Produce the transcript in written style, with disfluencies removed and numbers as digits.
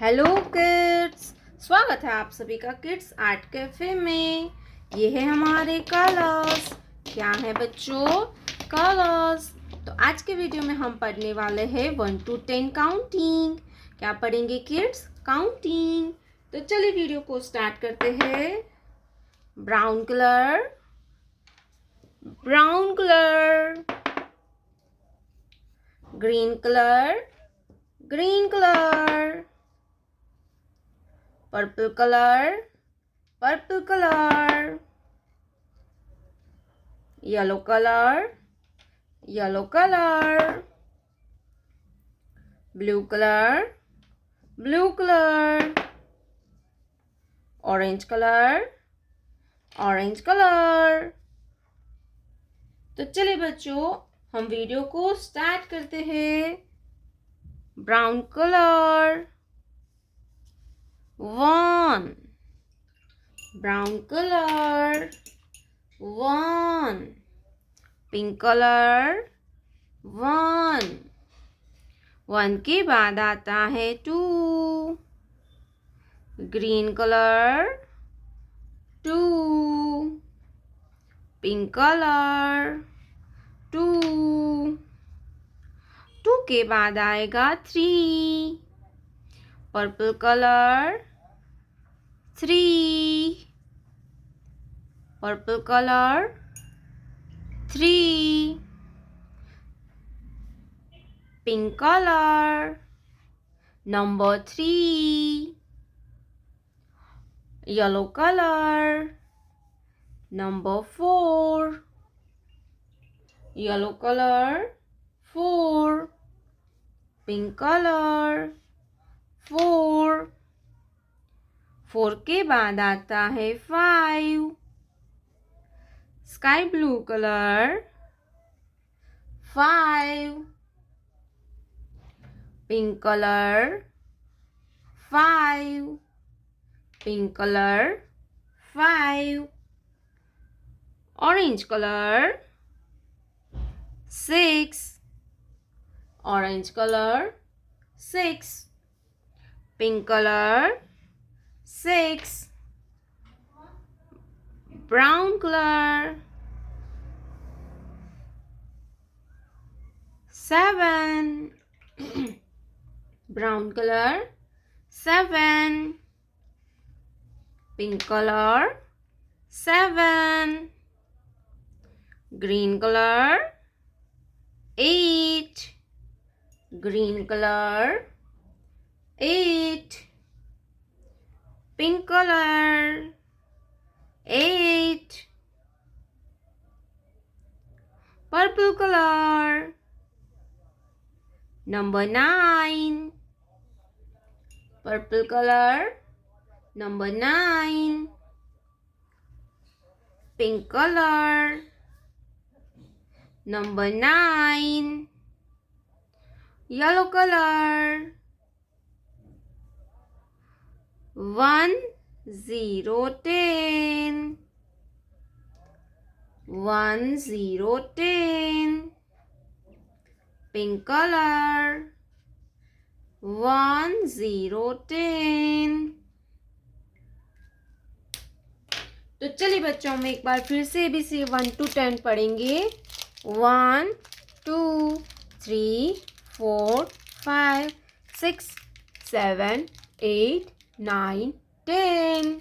Hello kids, स्वागत है आप सभी का किड्स आर्ट कैफे में। ये है हमारे कलर्स। क्या है बच्चों? कलर्स। तो आज के वीडियो में हम पढ़ने वाले हैं 1 to 10 काउंटिंग। क्या पढ़ेंगे किड्स? काउंटिंग। तो चलिए वीडियो को स्टार्ट करते हैं। Brown colour, brown colour, green colour, green colour, purple colour, purple colour, yellow colour, yellow colour, blue colour, blue colour, orange colour, orange colour. तो चलिए बच्चों, हम वीडियो को स्टार्ट करते हैं। Brown colour, 1, brown color, 1, pink color, 1, 1 के बाद आता है 2, green color, 2, pink color, 2, 2 के बाद आएगा 3, purple color, 3, purple color, 3, pink color, number 3, yellow color, number 4, yellow color, 4, pink color, 4, 4 के बाद आता है 5, sky blue colour, 5, pink colour, 5, pink colour, 5, orange colour, 6, orange colour, 6, pink colour, 6, brown color, 7, brown color, 7, pink color, 7, green color, 8, green color, 8, pink color, 8, purple color, number 9, purple color, number 9, pink color, number 9, yellow color, 1, 0, 10, 1, 0, 10, pink color, 1, 0, 10। तो चलिए बच्चों, हम एक बार फिर से ABC 1 to 10 पढ़ेंगे। 1, 2, 3, 4, 5, 6, 7, 8, 9, 10।